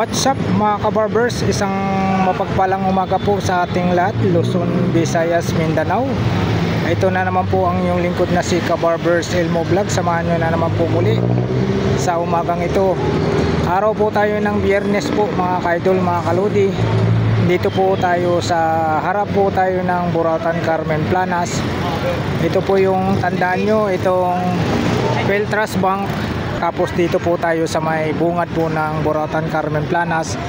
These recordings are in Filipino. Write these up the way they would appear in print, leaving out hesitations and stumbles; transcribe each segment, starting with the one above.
What's up mga kabarbers, isang mapagpalang umaga po sa ating lahat, Luzon, Visayas, Mindanao. Ito na naman po ang inyong lingkod na si Kabarbers Elmo Vlog. Samahan nyo na naman po muli sa umagang ito. Araw po tayo ng Biyernes po mga kaidol, mga kaludi. Dito po tayo sa harap po tayo ng Burautan Carmen Planas. Ito po yung tandaan nyo, itong Peltras Bank. Tapos dito po tayo sa may bungad po ng Burautan Carmen Planas.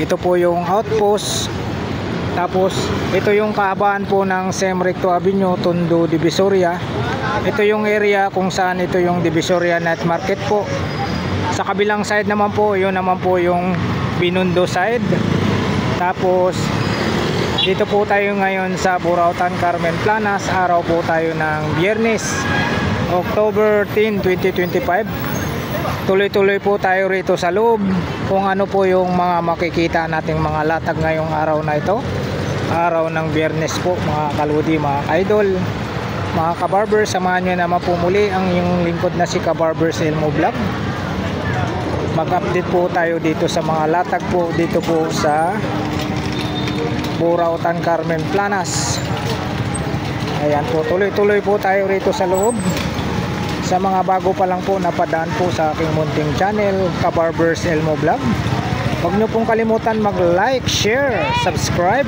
Ito po yung outpost. Tapos ito yung kahabaan po ng Sem Recto Avenue, Tondo, Divisoria. Ito yung area kung saan ito yung Divisoria Night Market po. Sa kabilang side naman po, yun naman po yung Binondo side. Tapos dito po tayo ngayon sa Burautan Carmen Planas. Araw po tayo ng Biyernes, October 10, 2025. Tuloy-tuloy po tayo rito sa loob kung ano po yung mga makikita nating mga latag ngayong araw na ito. Araw ng Biyernes po mga kaludi, mga idol, mga kabarber. Samahan nyo naman po muli ang yung lingkod na si Kabarbers Elmo Vlog. Mag-update po tayo dito sa mga latag po dito po sa Burautan Carmen Planas. Ayan po, tuloy-tuloy po tayo rito sa loob. Sa mga bago pa lang po napadaan po sa aking munting channel, Kabarbers Elmo Vlog, huwag nyo pong kalimutan mag-like, share, subscribe,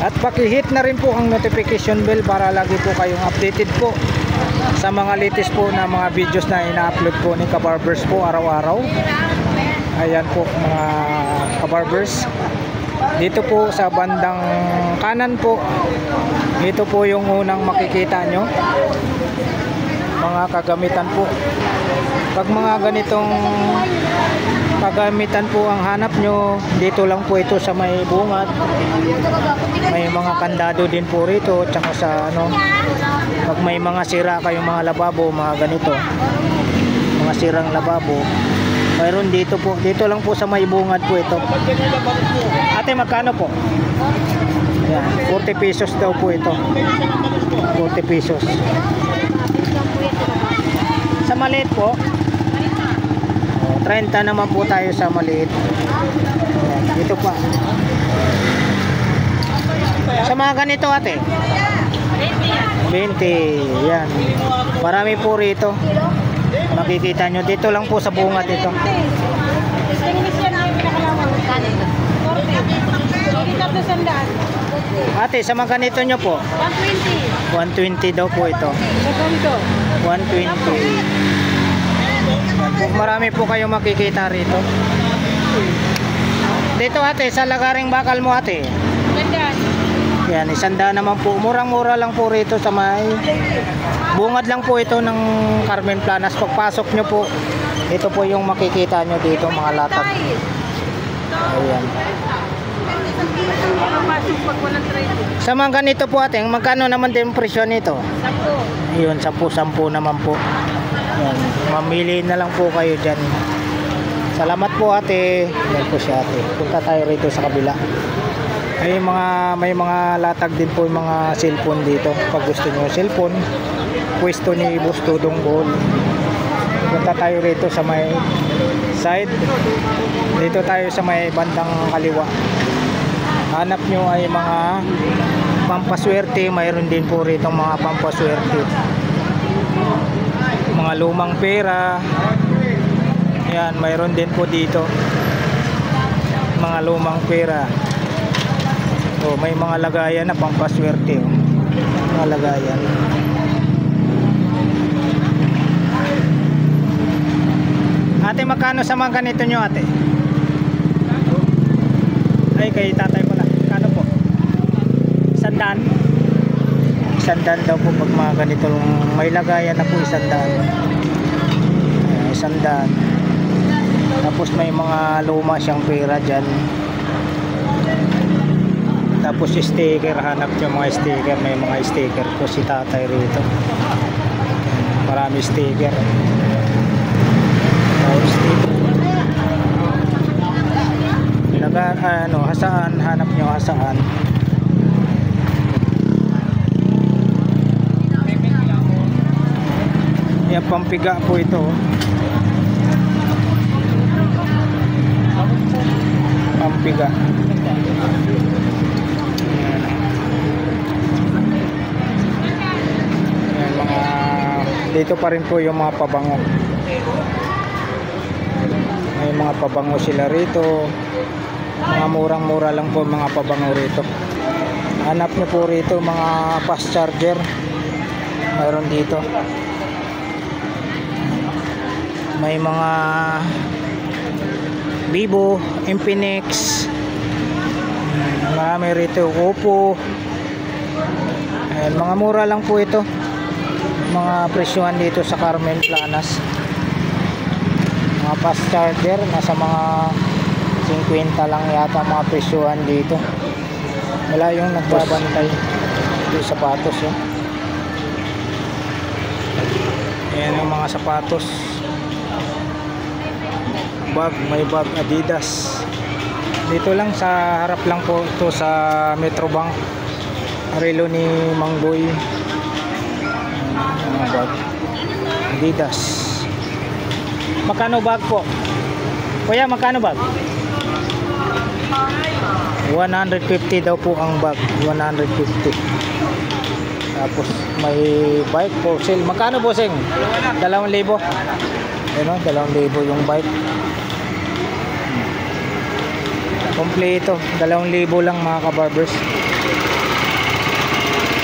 at pakihit na rin po ang notification bell para lagi po kayong updated po sa mga latest po na mga videos na ina-upload po ni Kabarbers po araw-araw. Ayan po mga Kabarbers, dito po sa bandang kanan po, ito po yung unang makikita nyo, mga kagamitan po. Pag mga ganitong kagamitan po ang hanap nyo, dito lang po ito sa may bungad. May mga kandado din po rito, tsaka sa ano, pag may mga sira kayong mga lababo, mga ganito, mga sirang lababo, mayroon dito po. Dito lang po sa may bungad po ito. Ate, magkano po? Ayan, 40 pesos daw po ito. 40 pesos. Sa maliit po, 30 naman po tayo sa maliit. Ayan, dito pa. Sa mga ganito ate, 20. Yan, marami po rito. Makikita nyo, dito lang po sa bungad dito. Ate, sa mga ganito nyo po, 120 daw po ito. 120. Marami po kayong makikita rito. Dito ate, sa lagaring bakal mo ate, yan, 100 naman po. Murang-mura lang po rito sa may bungad lang po ito ng Carmen Planas. Pagpasok nyo po, ito po yung makikita nyo dito, mga latag. Ayan. Sa mga ganito po ate, magkano naman din presyo nito? 10. Yun, 10 naman po. Yan. Mamili na lang po kayo dyan. Salamat po ate. Yan po siya ate. Punta tayo rito sa kabila. May mga latag din po yung mga cellphone dito. Pag gusto nyo cellphone, pwesto ni Boss Dudong Bohol. Punta tayo rito sa may side. Dito tayo sa may bandang kaliwa. Hanap nyo ay mga pampaswerte. Mayroon din po rito mga pampaswerte, mga lumang pera. Yan, mayroon din po dito mga lumang pera. So, may mga lagayan na pampaswerte. Mga lagayan. Ate, magkano sa mga ganito nyo ate? Ay, kay tatay pala. Kano po? 100? 100 daw po pag mga ganito. May lagayan na po 100. 100. Tapos may mga luma siyang pera dyan. Tapos sticker, hanap nyo mga sticker. May mga sticker po si tatay rito. Marami sticker. Hasaan, hanap nyo hasaan. Yan, pampiga po ito. biga. Ayan, mga dito pa rin po yung mga pabango. May mga pabango sila rito. Mga murang-mura lang po mga pabango rito. Hanap nyo po rito mga fast charger. Mayroon dito. May mga Vivo, Infinix. Marami rito, Oppo. Ayan, mga mura lang po ito. Mga presyohan dito sa Carmen Planas. Mga fast charger nasa mga 50 lang yata mga presyohan dito. Wala yung nagbabantay. Yung sapatos yun. Ayan yung mga sapatos. Bag, may bag Adidas. Dito lang sa harap lang po ito sa Metrobank. Relo ni Mangboy. Mga bag Adidas. Magkano bag po? Kuya, magkano bag? 150 daw po ang bag. 150. Tapos may bike for sale. Magkano po, sing? 2,000. Ano, 2,000 yung bike. Kompleto, 2,000 lang mga kabarbers.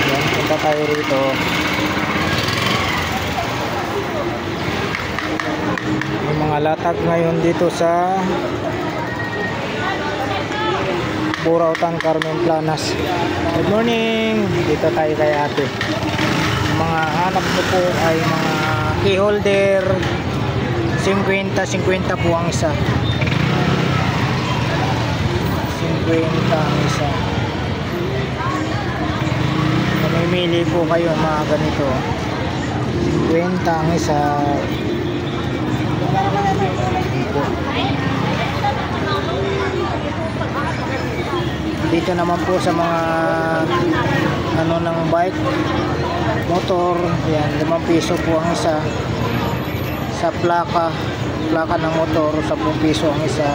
Yan, punta tayo rito. May mga latag ngayon dito sa Burautan, Carmen Planas. Good morning. Dito tayo kay ate. Mga hanap ko po ay mga key holder. 50 po ang isa. 50 ang isa. Mamimili po kayo mga ganito. 50 ang isa. Dito naman po sa mga ano ng bike, motor, yan, 5 piso po ang isa. Sa plaka ng motor, 10 piso ang isa.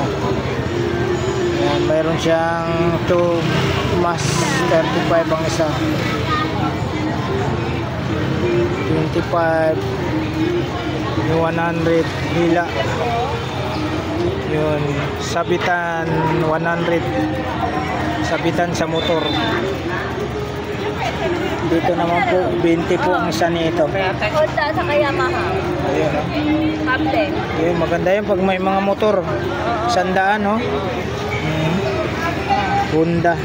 Yan, mayroon siyang 2 mas 35 ang isa. 25, yung 100 hila. Yun, sabitan 100. Sabitan sa motor. Dito naman po 20 po ang isa nito. Honda sa Yamaha. Ayun, oh. Kapte. Ayun, maganda yun pag may mga motor. 100, no? Honda.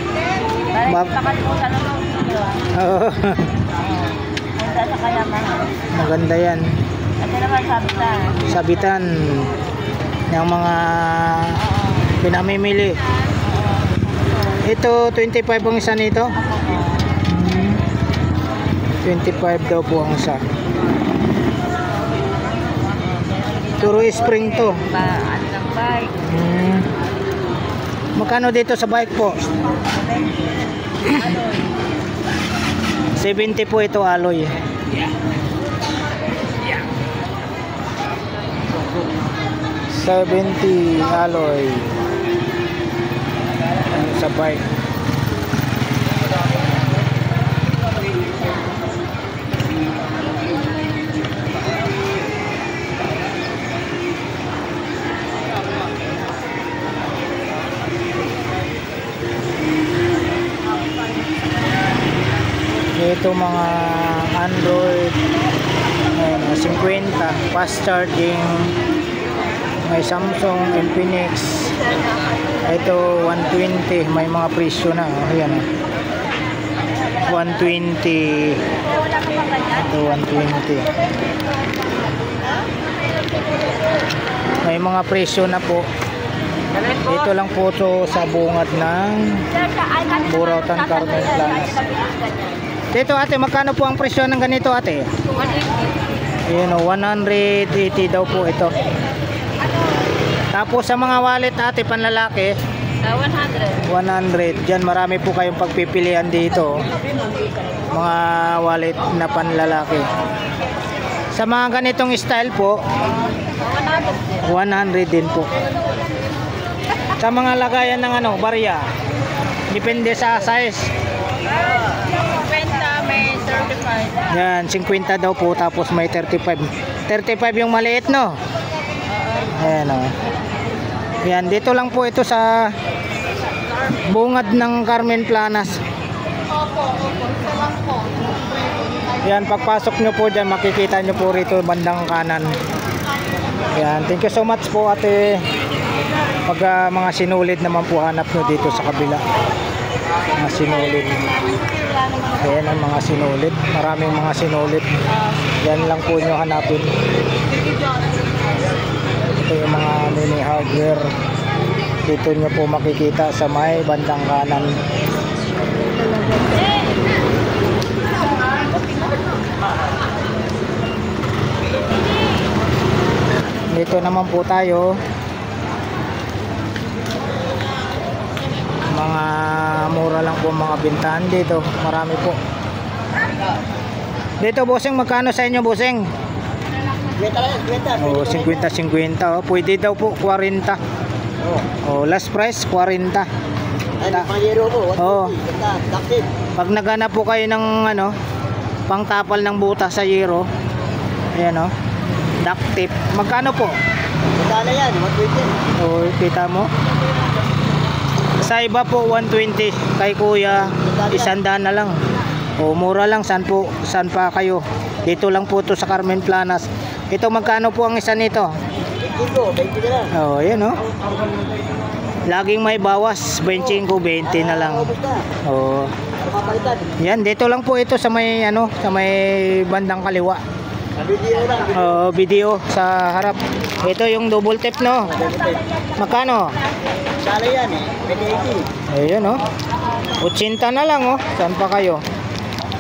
Pakalimutan na lang. Oo. Honda sa Yamaha. Maganda yan. Ito naman sabitan. Sabitan ng mga pinamimili. Ito 25 ang isa nito. 25 daw po ang isa. Turo spring to. Ano ng bike? Magkano dito sa bike po? 70 po ito alloy. 70 alloy. Sa bike. Ito mga Android 50 fast charging. May Samsung, Infinix. Ito 120, may mga presyo na. Ayan, 120. Ito 120. May mga presyo na po. Dito lang po ito sa bungad ng Burautan, Carmen Planas. Dito ate, magkano po ang presyo ng ganito ate? 180. Ayan, 180 daw po ito. Tapos sa mga wallet ate panlalaki 100. 100. Diyan marami po kayong pagpipilian dito. Mga wallet na panlalaki. Sa mga ganitong style po 100 din po. Sa mga lagayan ng ano, barya. Depende sa size. 50, may 35. Yan, 50 daw po tapos may 35. 35 yung maliit, no? Ayan o. Yan, dito lang po ito sa bungad ng Carmen Planas. Yan, pagpasok nyo po dyan, makikita nyo po rito bandang kanan. Yan, thank you so much po ate. Pag mga sinulid naman po hanap nyo dito sa kabila. Mga sinulid. Ayan ang mga sinulid. Maraming mga sinulid. Yan lang po nyo hanapin. Ito yung mga mini hardware. Dito nyo po makikita sa may bandang kanan. Dito naman po tayo. Mga mura lang po mga bintahan dito. Marami po. Dito bossing, magkano sa inyo bossing? 50. Oh, 50-50 oh. Pwede daw po 40. Oh, last price 40. Ay, pangiro po. Oo. Dakit. Pag naghanap po kayo ng ano, pangtapal ng butas sa Euro. Ayan oh. Duct tape. Magkano po? Magkano yan? 120. Oh, kita mo. Sa iba po 120, kay kuya 100 na lang. O mura lang, saan pa kayo? Dito lang po to sa Carmen Planas. Ito magkano po ang isa nito? 20 na lang. Oh, ayan oh. Laging may bawas, 25, 20 na lang. Oh. Papalitan. Yan, dito lang po ito sa may ano, sa may bandang kaliwa. Video lang. Oh, video sa harap. Ito yung double tip no. Magkano? Sala yan eh. 2080. Ayun oh. 80 na lang oh. Saan pa kayo?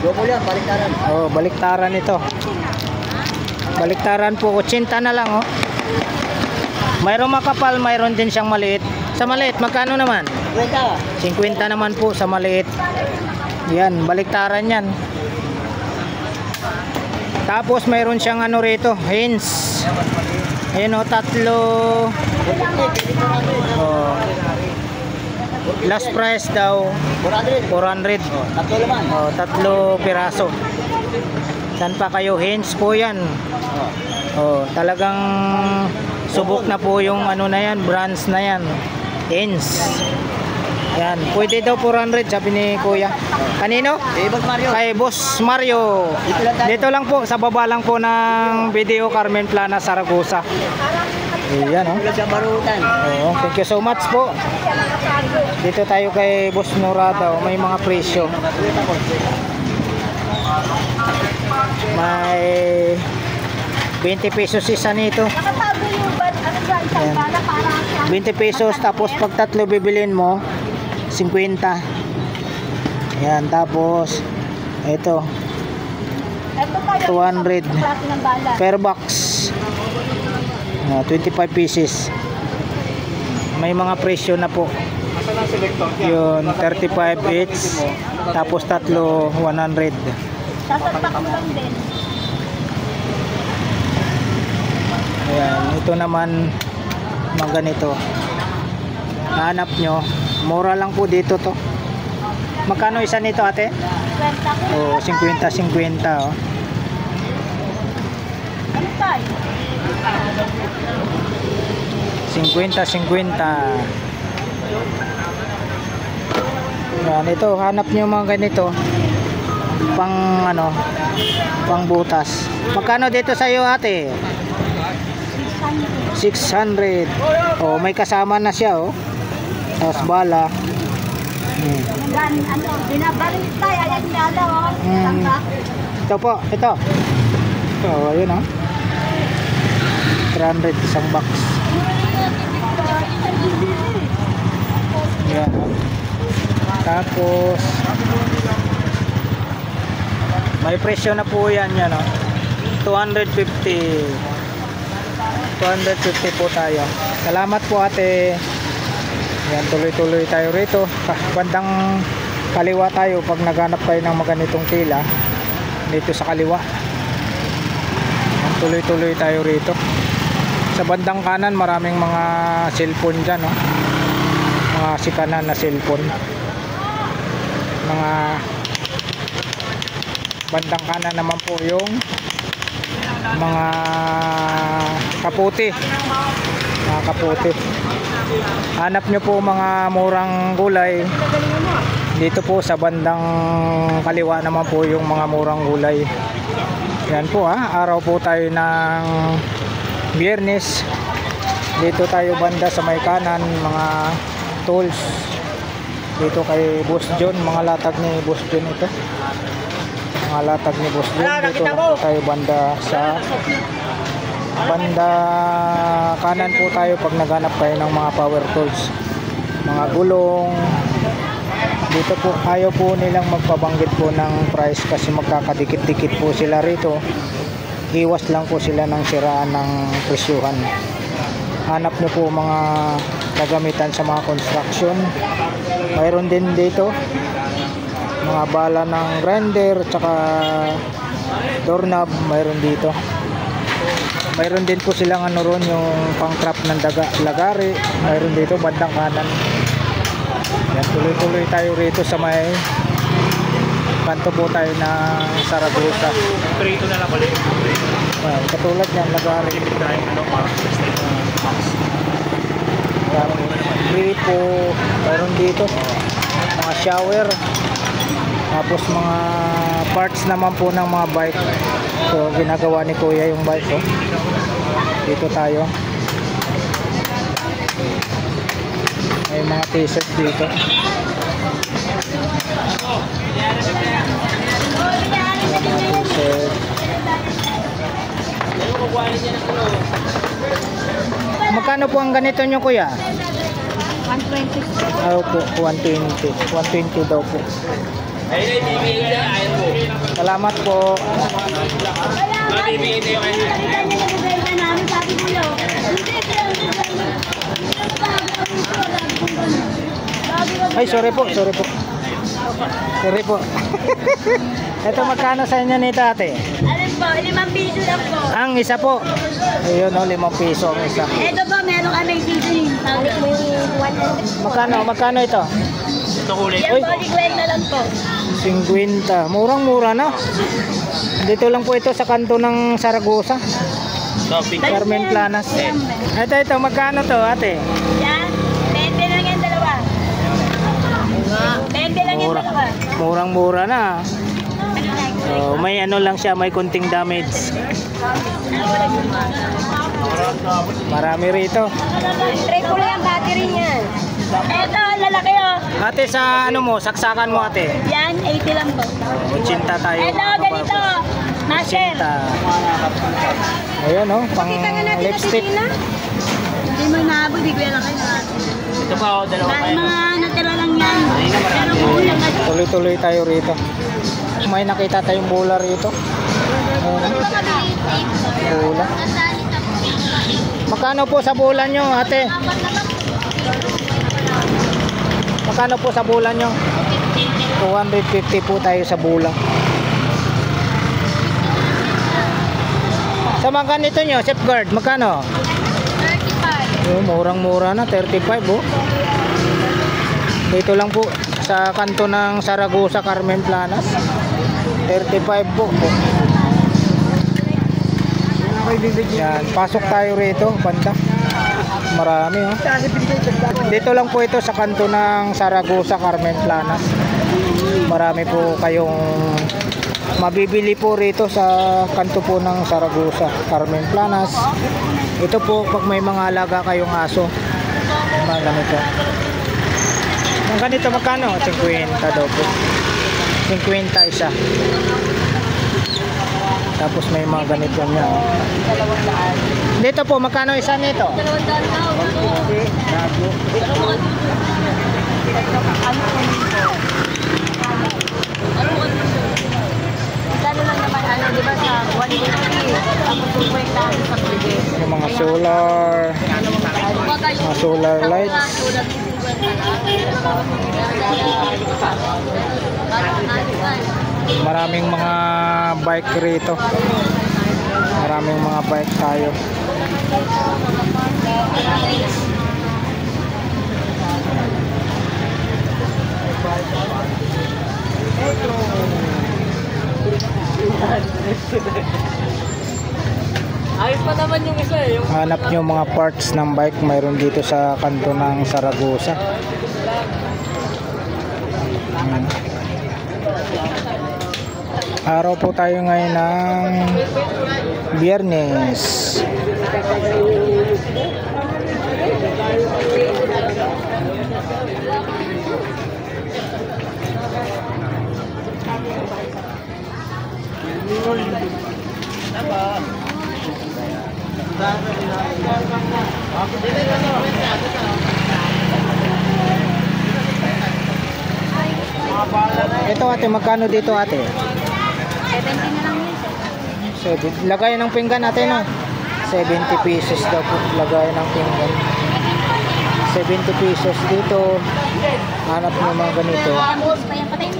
Domo lang, baliktaran. Oh, baliktaran ito. Baliktaran po 80 na lang oh. Mayroong makapal, mayroon din siyang maliit. Sa maliit magkano naman? 50. 50 naman po sa maliit. Yan, baliktaran yan. Tapos mayroon siyang ano rito, hinge. Ayun oh, tatlo. Oh. Last price daw 400. 400. Tatlo naman. Oh, tatlo piraso. Saan pa kayo? Hinge po yan. Oh, talagang subok na po yung ano na yan, brands na yan. Hinge. Yan, pwede daw 400 sabi ni kuya. Kanino? Boss Mario. Kay Boss Mario. Dito lang po, sa baba lang po ng video Carmen Planas, Zaragoza. Ayan oh. Wala siyang barutan. Oh, thank you so much po. Dito tayo kay Boss Norada, may mga presyo. May 20 pesos isa nito. Ayan. 20 pesos tapos pag tatlo bibilin mo 50. Yan, tapos ito 200 per box. 25 pieces. May mga presyo na po. Yun, 35 each. Tapos tatlo 100. Sasapak mo lang din. Ayan, ito naman mga ganito. Hanap nyo, mura lang po dito to. Magkano isa nito ate? 20. Oh, 50-50 oh. Ano tayo? 50-50. Yan, ito hanap nyo mga ganito. Pang ano, pang butas. Magkano dito sa iyo ate? 600. Oh, may kasama na siya oh. Tapos bala. Ano, binabalit tayo. Ayan na daw. Ito po, ito. Oh, ayun oh. 300 isang box. Yan oh. Tapos may presyo na po yan oh. 250 po tayo. Salamat po ate. Yan, tuloy-tuloy tayo rito. Bandang kaliwa tayo pag naghanap kayo ng maganitong tila. Dito sa kaliwa. Yan, tuloy-tuloy tayo rito. Sa bandang kanan maraming mga cellphone dyan. Oh. mga sikanan na cellphone. Mga bandang kanan naman po yung mga kaputi. Mga kaputi. Hanap nyo po mga murang gulay. Dito po sa bandang kaliwa naman po yung mga murang gulay. Yan po araw po tayo ng Biyernes. Dito tayo banda sa may kanan, mga tools. Dito kay Boss John, mga latag ni Boss John ito. Mga latag ni Boss John. Dito lang po tayo banda sa banda kanan po tayo pag naghanap kayo ng mga power tools. Mga gulong. Dito po ayaw po nilang magpabanggit po ng price kasi magkakadikit-dikit po sila rito. Iwas lang po sila ng siraan ng presyuhan. Hanap nyo po mga kagamitan sa mga construction. Mayroon din dito mga bala ng grinder tsaka doorknob, mayroon dito. Mayroon din po silang ano ron, yung pang trap ng lagari. Mayroon dito bandang kanan. Yan, tuloy-tuloy tayo rito sa may kanto po tayo ng Saragosa. Prito na lang ulit. Katulad yan, lagari. Gripo, mayroon dito mga shower, tapos mga parts naman po ng mga bike. So ginagawa ni kuya yung bike ko. Dito tayo, may mga t-shirt dito. Mga t-shirt. Magkano po ang ganito nyo kuya? 120. Ayaw po, 120. 120 daw po. Salamat po. Ay, sorry po, sorry po. Sorry po. Ito magkano sa inyo nito ate? Alam po, 5 piso lang po. Ang isa po. Ayun o, 5 piso ang isa. Ito po, meron kami sisig. Tawag mo yung 100. Magkano ito? Ito kulit. Yan po, liquid na lang po. 50. Murang-mura na. Dito lang po ito sa kanto ng Saragosa. Topic. Carmen Planas. Ito, magkano to ate? Yan, 20 lang yan dalawa. 20 lang yan Mura. dalawa. Murang-mura na. May ano lang siya, may kunting damage. Marami rito. Triple yung battery niyan. Ito, lalaki oh. Ate, sa ano mo, saksakan mo ate. Yan, 80 lang po. 80 tayo. Ito, ganito. Master. 80. Ayun oh, pang Kita nga natin lipstick. na hindi mo inaabot, bigla lang kayo. Ito pa o, dalawa Dahil kayo. mga natira lang yan. Pero kulang na. Tuloy-tuloy tayo rito. May nakita tayong bola rito. Ayun, bola. Magkano po sa bola nyo ate? Magkano po sa bola nyo? 250 po tayo sa bola. Sa mga ganito nyo, safeguard, magkano? 35. Murang-mura na, 35 oh. Dito lang po sa kanto ng Saragosa, Carmen Planas. 35 po. Yan, pasok tayo rito, banda. Marami oh. Dito lang po ito sa kanto ng Saragosa, Carmen Planas. Marami po kayong mabibili po rito sa kanto po ng Saragosa, Carmen Planas. Ito po pag may mga alaga kayong aso. Mga ganito. Ang ganito magkano? 50 daw po. 50 isa. Tapos may mga ganito niya. Dito po magkano isa nito? 200. Lalo lang naman, ano, di ba sa 150, tapos 250 sa pwede. Yung mga solar lights. Maraming mga bike rito. Maraming mga bike tayo. naman yung isa eh. Yung hanap nyo mga parts ng bike, mayroon dito sa kanto ng Saragosa. Ayan. Araw po tayo ngayon ng Biyernes. Ito ate, magkano dito ate? 70 na lang yun. Lagay ng pinggan natin no? 70 pesos daw po lagay ng pinggan. 70 pesos dito. Hanap nyo mga ganito.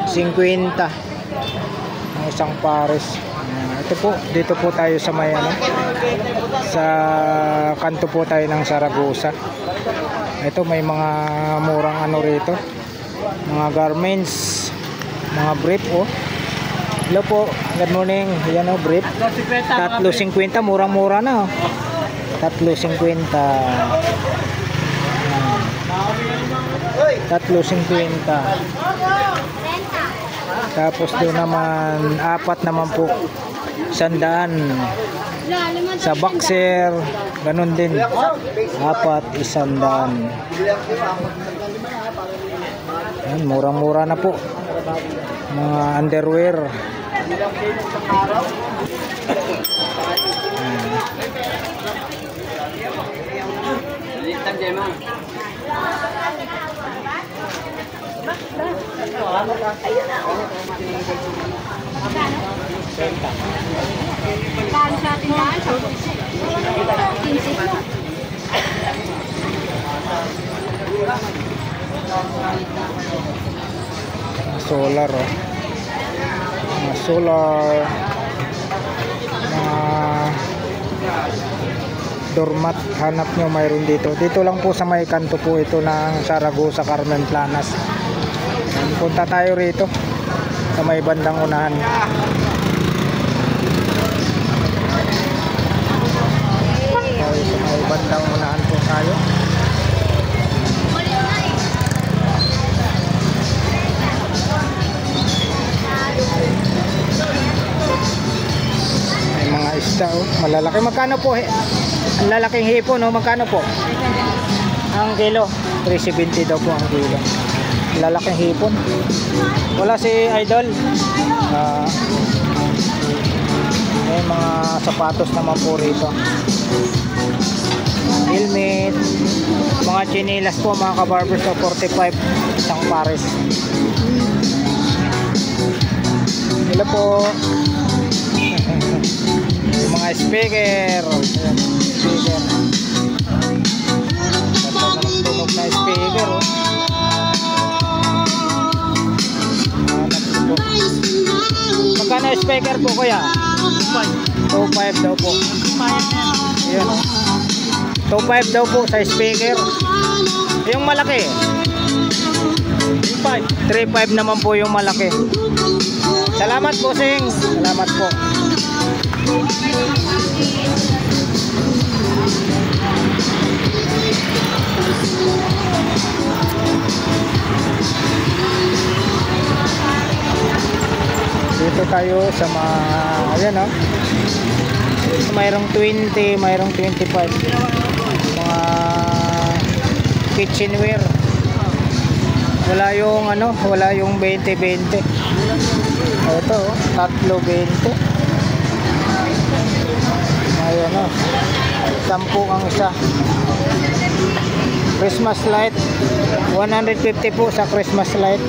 50 ang isang pares. Ito po, dito po tayo sa may ano, sa kanto po tayo ng Saragosa. Ito may mga murang ano rito, mga garments, mga brief oh. Hello po, good morning. Yan oh, brief. 3.50, murang-mura na oh. 3.50. 3.50. Tapos doon naman, 4 naman po. 100. Sa boxer, ganun din. 4, 100. Yan, murang-mura na po. Mga underwear. Kano sa ating daan? 15 Solar oh. Mga solar, mga doormat, hanap nyo mayroon dito. Dito lang po sa may kanto po ito ng Saragosa, Carmen Planas. Punta tayo rito sa may bandang unahan. Tayo sa may bandang unahan po tayo. May mga isda oh, malalaki. Magkano po? Ang lalaking hipon oh, magkano po? Ang kilo, 370 daw po ang kilo. Lalaking hipon. Wala si Idol. May mga sapatos naman po rito. Helmet, mga chinilas po mga kabarbers sa 45 isang pares. Hello po. Yung mga speaker. Ayan, speaker. Ganda naman tunog na speaker oh. Magkano speaker po kuya? 2.5 daw po. Ayan oh. 2.5 daw po sa speaker. Yung malaki 3.5 naman po yung malaki. Salamat po sing. Salamat po. Dito tayo sa mga ayan oh. Mayroong 20, mayroong 25. Mga kitchenware. Wala yung ano, wala yung 20-20. Ito oh, 3.20. Ayan oh. 10 ang isa. Christmas light 150 po sa Christmas light.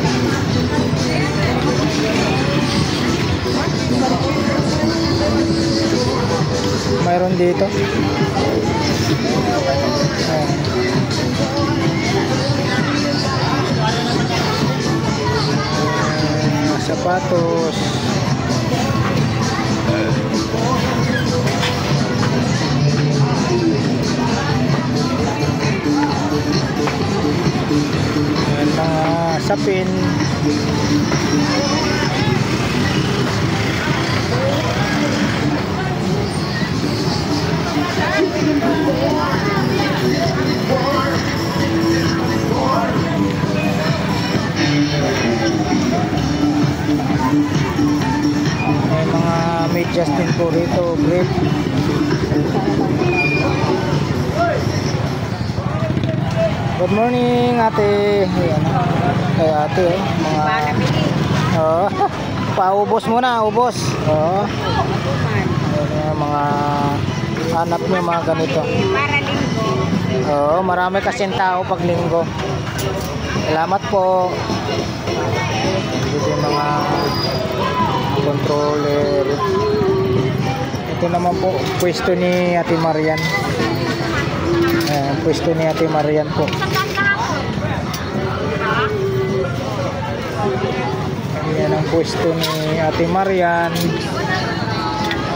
Mayroon dito. Ayan. Sapatos. Ayan, mga sapin. medyas din po rito, grip. Good morning, ate. Ayan, kay ate, oh. Mga... Oh, paubos muna, ubos. Oh. Ayan, mga hanap niyo mga ganito. Para linggo. Oo, marami kasing tao pag linggo. Salamat po. Dito yung mga controller. Ito naman po, pwesto ni Ate Marian. Ayan, pwesto ni Ate Marian po. Ayan ang pwesto ni Ate Marian.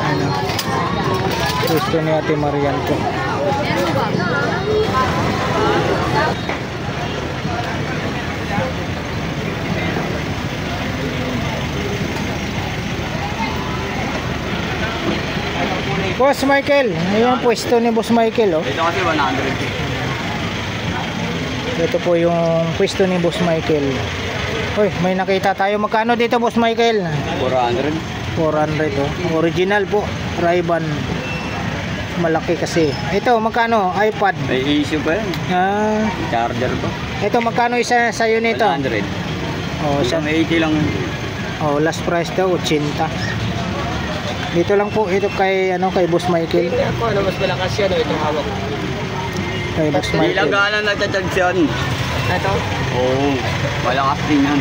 Ayan, pwesto ni Ate Marian po. Boss Michael, ayan ang pwesto ni Boss Michael, oh. Ito kasi 100. Ito po yung pwesto ni Boss Michael. Hoy, may nakita tayo. Magkano dito, Boss Michael? 400. 400, oh. Original po, Ray-Ban. Malaki kasi. Ito, magkano? iPad. May issue pa yan. Ah, Charger ko. ito magkano isa sa'yo nito? 100. Oh, Isang 80 lang. oh, last price daw 80. Dito lang po ito kay kay Boss Michael. Ako, ano mas malakas yan, itong hawak. Kay Boss Michael. Ilagalan nagtatag yan. Ito? Oo. Malakas din yan.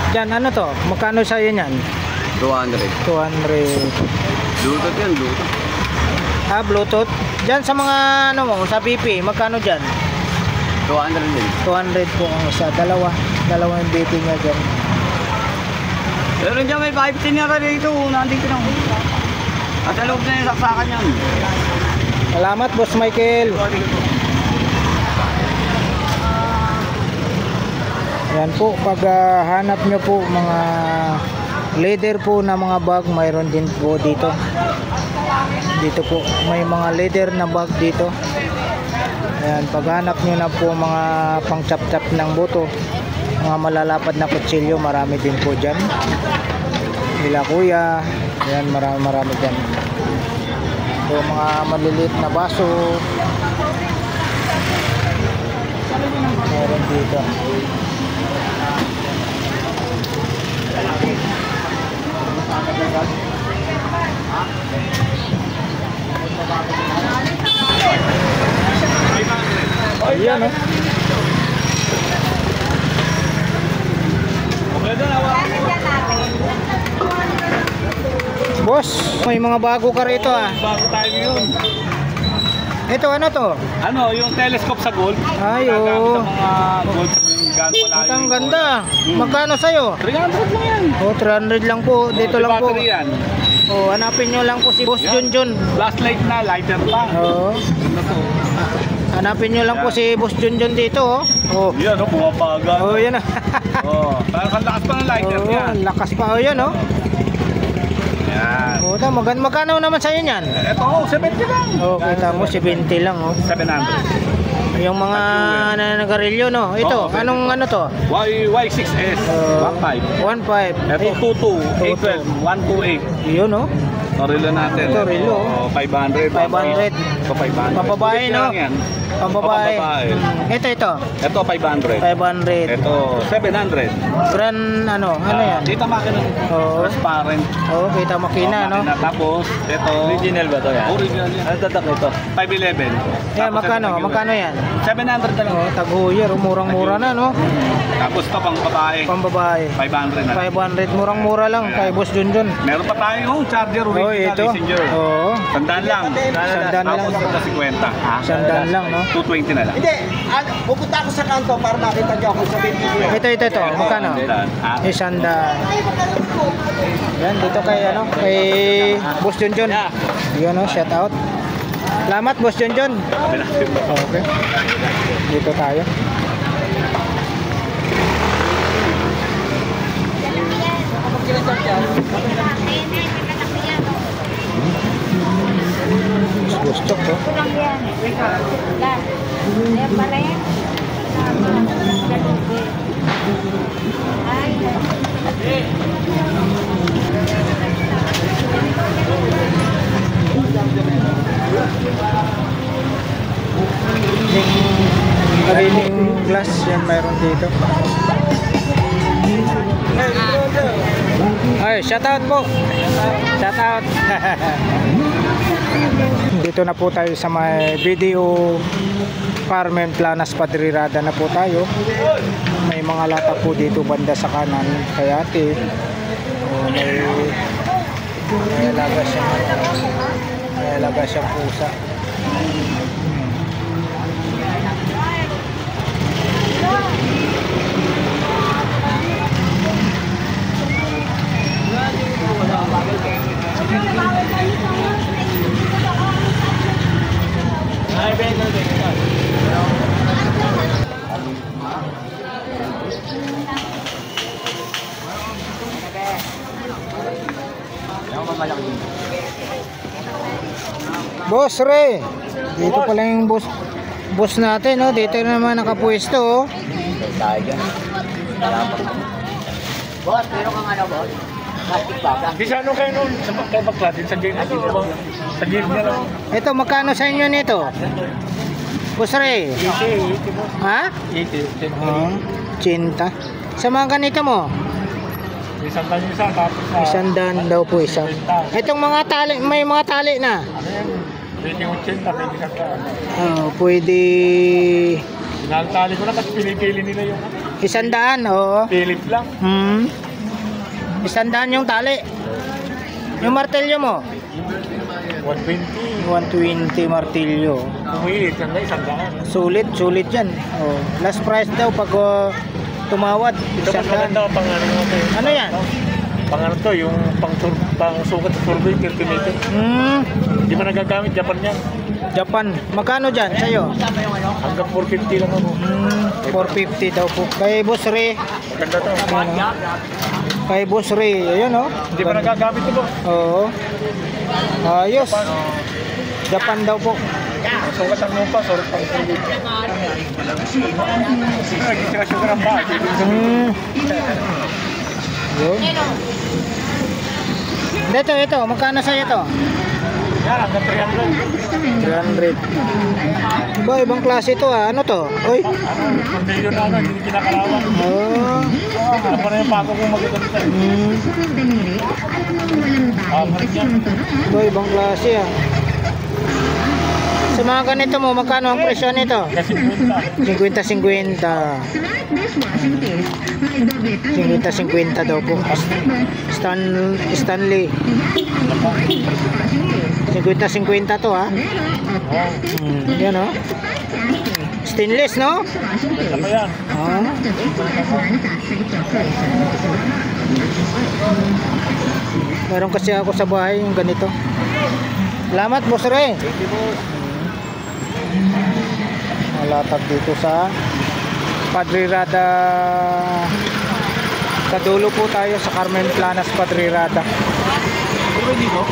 Diyan, ano to? Magkano sa'yo niyan? 200. 200. Bluetooth yan, Bluetooth. Ah, Bluetooth. Diyan sa mga sa BP, magkano diyan? 200 din. 200 po ang isa, dalawang BP niya diyan. Pero dyan may 15 na rin dito. Nandito na. At sa loob na yung saksakan yan. Salamat, Boss Michael. Yan po, pag hanap nyo po mga leather po na mga bag, mayroon din po dito. Dito po, may mga leather na bag dito. Ayan, pag hanap nyo na po mga pang chap-chap ng buto, mga malalapad na kutsilyo, marami din po dyan. Nila kuya, ayan, marami dyan. So, mga maliliit na baso, meron dito. Ayan, oh. Boss, may mga bago ka rito, ah. Bago tayo yun. Ito, ano to? Ano, yung telescope sa gold. Ay, oh. Sa mga gold, yung gan pala. Ang ganda. Magkano sa'yo? 300 lang yan. Oh, 300 lang po. Dito lang po. Battery yan. Oh, hanapin nyo lang po si Boss Yan. Junjun. Flashlight na, lighter pa. Oh. Ano to? Hanapin nyo lang po si Boss Junjun dito, oh. Oh. Yan, oh, pumapaga. Oh, yan. Oh, parang ang lakas pa ng lighter Oh, yan. lakas pa. Oh, yan, oh. Yan. Oh, magkano naman sa'yo yan? Ito, oh, 70 lang. Oh, kita mo, 70 lang, oh. 700. Yung mga nanagarilyo, no? Ito, Oo, pwede anong po. ano to? Y6S, 15. 1.5. Ito, 22, 812, 128. Yun, no? Torilo natin. Ito, relo. Oh, 500. 500. Ito, 500. Pambabae, Bukit no? lang yan. Pambabae. Pambabae. Ito. Ito, 500. 500. Ito, 700. Grand, ano yan? Dito makina. Oo. Transparent. Oo, kita makina, no? Makina. Tapos, ito. Original ba to yan? Original yan. Ano tatak ito? 511. Yan, magkano yan? 700 na lang. Oh, tag-huyer, murang-mura na, no? Tapos ito, pang babae. Pambabae. 500 na lang. 500, murang-mura lang kay Boss Junjun. Meron pa tayo charger Oh, original ito. messenger. Oo. Sandaan lang. Sandaan lang. Tapos ito 50. Sandaan lang, no? 220 na lang. Hindi, pupunta ako sa kanto para makita niyo ako sa video. Ito. Magkano? Isanda. Yan, dito kay, kay Boss Junjun. Yun, no? Shout out. Salamat, Boss Junjun. Okay. Dito tayo. Gusto ko. Ito lang yan. Yan. Ayan pala yan. Kariling glass yan mayroon dito. Ay, shout out po. Shout out. Dito na po tayo sa may video Carmen Planas Padrirada na po tayo. May mga lata po dito banda sa kanan kay ate. May alaga siyang pusa. Boss Ray, dito pala yung boss natin, no? Dito naman nakapwesto, oh. Boss, meron kang ano, boss? Plastic bag. Di sa ano kayo nun? Sa magklatin, sa gate na lang. Ito, magkano sa inyo nito? Boss Ray? 80 boss. Ha? 80. Oh, 80. Sa mga ganito mo? Isang tayo isa, tapos sa... Isang daan daw po isa. Itong mga tali, may mga tali na. Ano yan? 80, 80, pwede isang taon. Oh, pwede Pinalitali ko na kasi pinipili nila yung... isang daan, oo. Philip lang. Isang daan yung tali. Yung martilyo mo? 120. 120 martilyo. Umilit, isang daan. Sulit yan. Oh, last price daw pag tumawad. Ito mas maganda pang ano ito. Ano yan? Pang ano to, yung pang sukat sa survey, 30 meter. Hindi mo nagagamit, Japan yan. Japan. Magkano dyan sa'yo? Hanggang 450 lang ako. 450 daw po. Kay Boss Ray. Maganda to. Kay Boss Ray. Ayun, oh. Hindi mo nagagamit ito. Oo. Ayos. Japan daw po. Ang sukat ang lupa, surat pang survey. Nag-isirasyon ka ng bahay. Yun. Ito. Magkano sa'yo ito? Yan, hanggang 300. 300. Iba, ibang klase ito, ah. Ano to? Uy. Ang milyon na ano, hindi kinakalawan. Oh. Ano pa na yung pako kung magkakita. Marit yan. Iba, ibang klase, ah. Sa mga ganito mo, magkano ang presyo nito? Kasi 50. 50-50 daw po. Stanley 50-50 to, ha. Yan, oh. Stainless, no? Ano pa yan? Meron kasi ako sa bahay yung ganito. Salamat, Boss Ray. Malatag dito sa Padrirada. Sa dulo po tayo sa Carmen Planas Padrirada. Pero dito?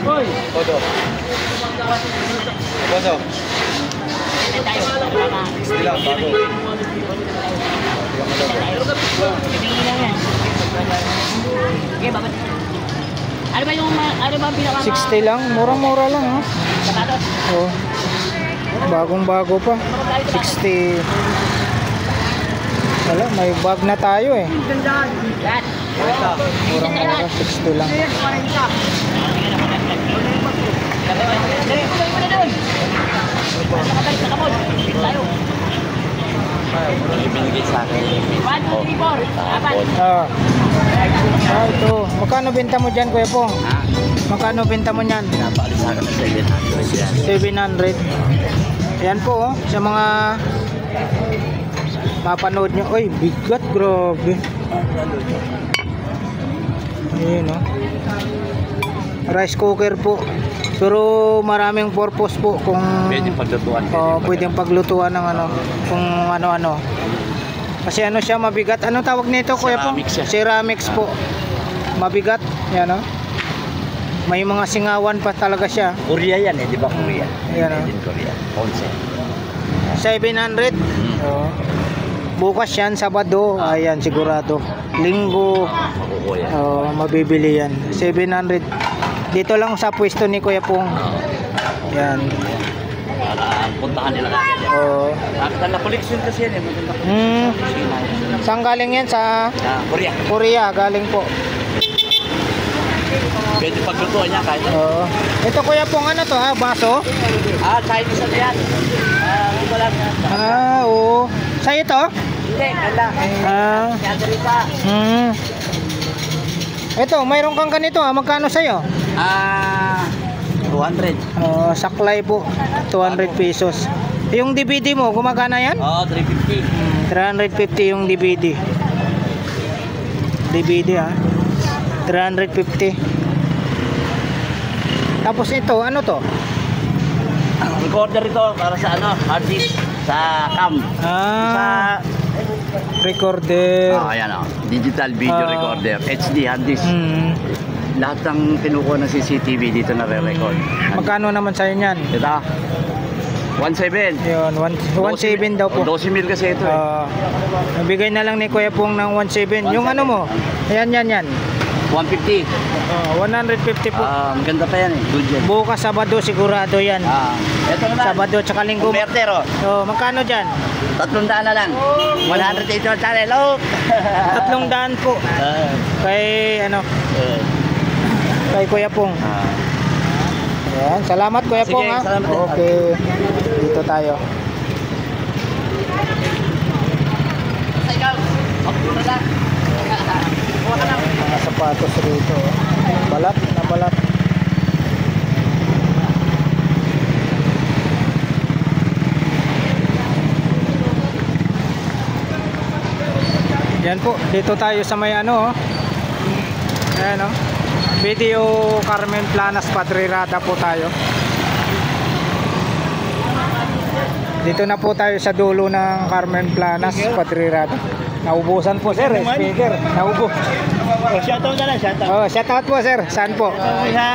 Hoy! Bodo. Ilang bago. Okay, babad. Ano ba yung pinaka 60 lang, murang-mura lang, ha. sapatos? Oh. Bagong-bago pa. 60. Wala, may bag na tayo, eh. Yan. Murang-mura, 60 lang. Ibinigay sa akin. 1, 2, 3, 4. Apat. Ito. Magkano benta mo dyan, Kuya Pong? Magkano benta mo niyan? Napaalis sa akin ng 700. 700. Yan po, oh. Sa mga mapanood nyo. Uy, bigat, grabe. Ayun, no? Rice cooker po. Pero maraming purpose po kung Pwede paglutuan. pwedeng paglutuan ng ano, kung ano-ano. Kasi ano siya, mabigat. Anong tawag nito, kuya po? Ceramics siya. Ceramics po. Mabigat. Yan, no? May mga singawan pa talaga siya. Korea yan eh, di ba Korea? Ayan, Made in Korea. Ponce. 700. Oo. Bukas yan, Sabado. Ayan, sigurado. Linggo. Makukuha yan. Mabibili yan. 700. Dito lang sa pwesto ni Kuya Pong. Yan. Para puntahan nila kagad yan. Oo. Nakita na collection kasi yan eh. Maganda ko. Saan galing yan? Sa Sa Korea. Korea, galing po. Pwede paglutuan niya kahit. Oo. Ito Kuya Pong, ano to ha? Baso? Chinese ano yan. Hindi ko lang yan. Oo. Sa'yo to? Hindi, ganda. Kaya pa. Ito, mayroon kang ganito ha? Magkano sa'yo? 200. Saklay po. 200 pesos. Yung DVD mo, gumagana yan? Oo, 350. 350 yung DVD. DVD ha. 350. Tapos ito, ano to? Recorder ito para sa ano, hard disk sa cam. Sa Recorder. ayan digital video recorder, HD hard disk. Lahat ng kinukuha ng CCTV dito na re-record. Magkano naman sa'yo yan? Ito. 1.7. Yun, 1.7 daw po. 12,000 kasi ito eh. Nabigay na lang ni Kuya Pong ng 1.7. Yung ano mo? Yan. 150. 150 po. Maganda pa yan eh. Good yan. Bukas Sabado sigurado yan. Ito naman. Sabado tsaka Linggo. Converter oh. Magkano dyan? 300 na lang. 180 channel. Oh. 300 po. Kay ano? Kay Kuya Pong. Ayan, salamat Kuya Sige, Pong ha. salamat din. Okay. Dito tayo. Ikaw. Upload na lang. Kuha ka lang. Mga sapatos rito. Balat na balat. Yan po, dito tayo sa may ano. Ayan o. Video Carmen Planas Padre Rada po tayo. Dito na po tayo sa dulo ng Carmen Planas Padre Rada. Naubusan po sir, speaker. Naubos. Shoutout na lang, shoutout. Shoutout po sir. Saan po? Sa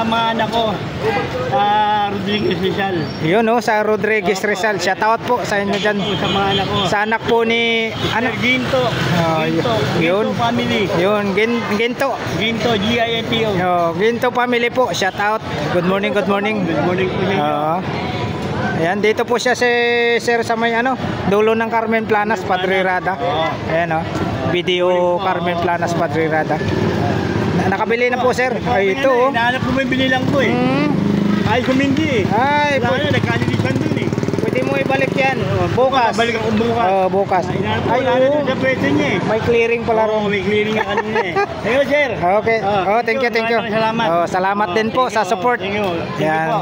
mga anak ko, Rodriguez Rizal. Yun sa Rodriguez Rizal. Shoutout po sa inyo dyan. Sa mga anak ko. Sa anak po ni Ginto. Yun. Ginto family. Yun, Ginto. Ginto, G-I-N-T-O. Ginto family po. Shoutout. Good morning, good morning. Good morning po ninyo. Ayan, dito po siya si sir sa may dulo ng Carmen Planas Padre Rada. Ayan video Carmen Planas Padre Rada. Nakabili na po sir. Ay ito Hinahanap ko mo yung binilang ko eh. Ay, kumindi eh. Ay, Wala na, nagkalilisan dun eh. pwede mo ibalik yan. Bukas. Balik ako bukas. Bukas. Hinahanap ko, wala na sa pwesto niya eh. May clearing pala ron. May clearing ang kanina eh. Ayun, sir. Okay. Thank you. Salamat. Salamat din po sa support. Thank you. Thank you Yan. po.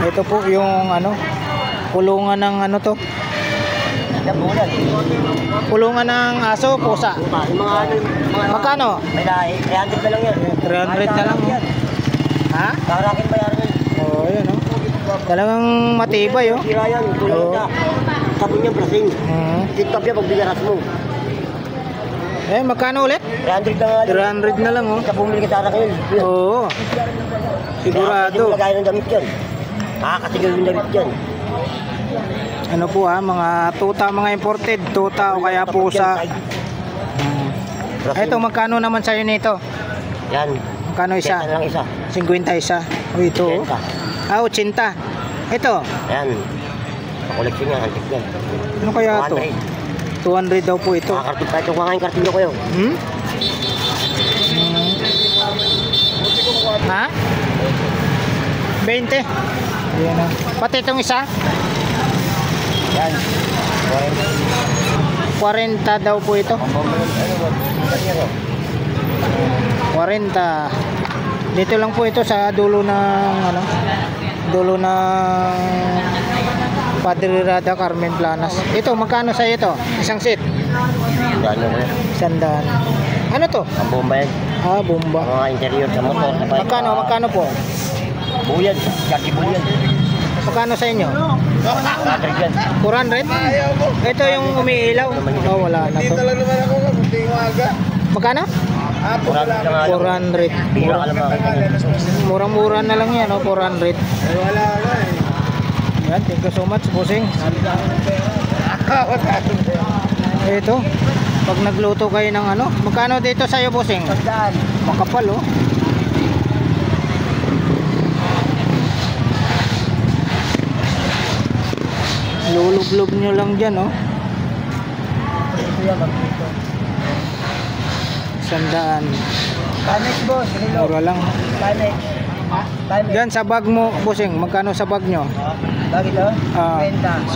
Ito po yung kulungan ng to. Kulungan ng aso, pusa. Magkano? May lahi, 300 na lang yan. 300 na lang. Ha? Karakin bayaran yan. Yun Talagang matibay Sira yan, tulad ka. Sabon niya, brasing. Tikap yan pag bigaras mo. Magkano ulit? 300 na nga lang. 300 na lang Sa bumili ka tarakin yun. Oo. Sigurado. Kaya lagay ng damit yan. Nakakasigaw yung damit yan. Ano po mga tuta, mga imported, tuta o kaya pusa. Ito, magkano naman sa'yo nito? Yan. Magkano isa? 50 lang isa. 50 isa. Ito. 80. Ito. Yan. Koleksyon yan, antik yan. Ano kaya ito? 200 daw po ito. Nakakartip tayo. Kung kakain kartilyo ko yun. Ha? 20. Ayan Pati itong isa? Yan. 40 daw po ito. 40. Dito lang po ito sa dulo ng Padre Rada, Carmen Planas. Ito, magkano sa ito? Isang set? Gano'n ko. 100. Ano to? Ang bomba yan. Ah, bomba. Mga interior sa motor. Magkano po? Buyan. Kaki buyan. Magkano sa inyo? 400 yan. 400? Ito yung umiilaw. Oh, wala na to. Magkano? 400 ka nga lang. 400. Bira ka lang makakita niyo. Murang-mura na lang yan, oh, 400. Yan, thank you so much, bossing. Ito, pag nagluto kayo ng ano, magkano dito sa'yo, bossing? Makapal, oh. Lulublob nyo lang dyan, oh. 100. Panex boss. Mura lang. Panex. Yan sa bag mo, bossing, magkano sa bag nyo? Bakit oh? Ah, 50.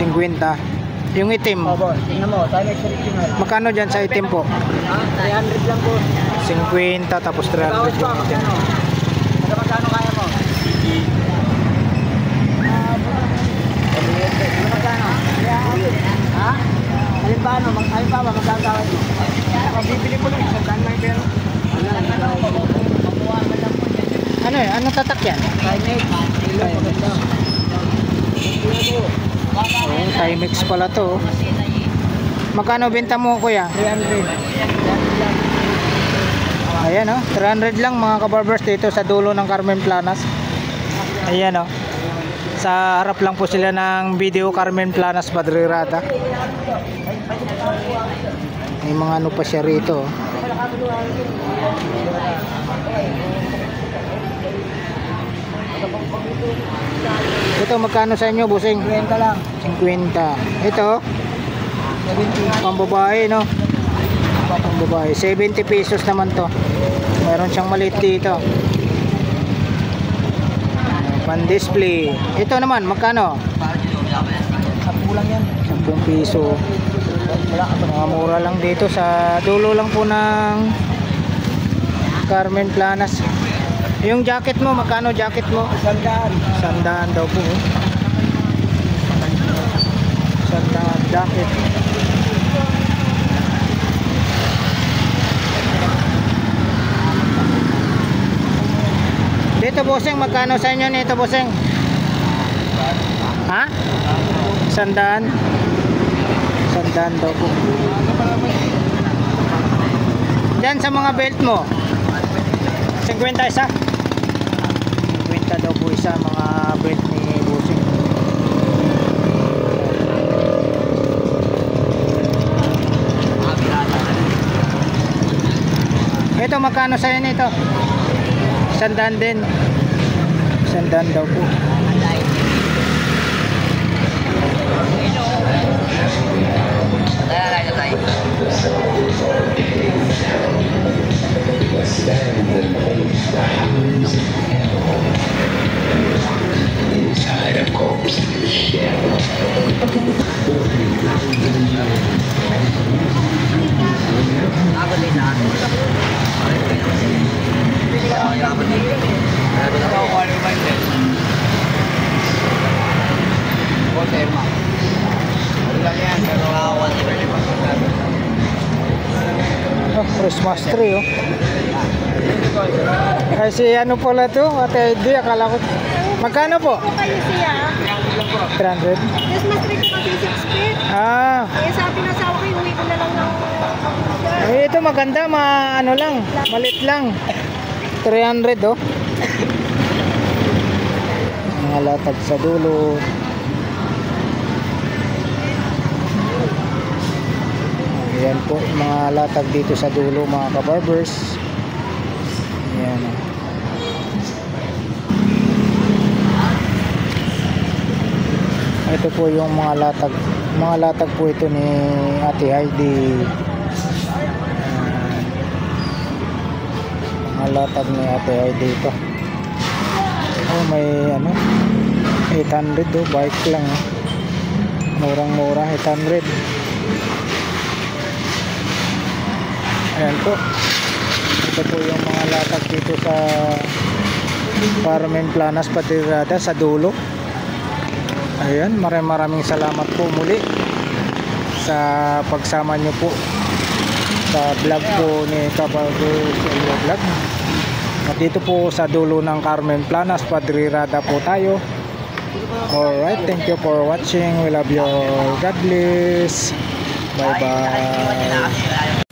Yung itim, boss. Tingnan mo. Panex original. magkano dyan sa itim po? 300 lang boss. 50 tapos 300 yung itim. Magkano kaya mo? Magkano? Ha? Halimbawa, magkakawin mo? Bibili ko lang, isang daan lang pero. Ano eh? Anong tatak yan? Oh, Timex pala to. Magkano benta mo, kuya? 300. Ayan, oh, 300 lang mga kabarbers dito sa dulo ng Carmen Planas. Ayan, oh. Sa harap lang po sila ng Video Carmen Planas, Padre Rada. May mga ano pa siya rito, oh. Ito, magkano sa inyo, busing? 50 lang. 50. Ito, 70. pambabae, no? Pambabae, 70 pesos naman to. Meron siyang maliit dito. Pan-display. Ito naman, magkano? 10 lang yan. 10 piso. Mga mura lang dito sa dulo lang po ng Carmen Planas. Yung jacket mo, magkano jacket mo? 100 daw po. 100 jacket. Dito, bossing, magkano sa inyo nito, bossing? Ha? 100? 100 daw po. Diyan sa mga belt mo, 50 isa? 50 daw po isa mga belt ni bossing. Ito, magkano sa inyo ito? 100 din. 100 daw po. Oh, Christmas tree, oh. Kasi ano pala to, Ate Heidi, akala ko. Magkano po? Po kayo siya. 300. Christmas tree ko kasi 6 feet. Ah, Kaya sabi ng asawa ko, uwi ko na lang ng... ito maganda, ano lang, malit lang. 300, oh. Mga latag sa dulo. Ayan po, mga latag dito sa dulo, mga kabarbers. Ayan. Ito po yung mga latag. Mga latag po ito ni Ate Heidi. Mga latag ni Ate Heidi ito. Oh, may ano, 800 do, bike lang, oh. Murang-mura, 800. Ayan po. Ito po yung mga latag dito sa Carmen Planas, Padre Rada, sa dulo. Ayan, maraming salamat po muli sa pagsama nyo po sa vlog po ni Kabarbers LMO Vlog. At dito po sa dulo ng Carmen Planas, Padre Rada po tayo. Alright, thank you for watching. We love you all. God bless. Bye bye.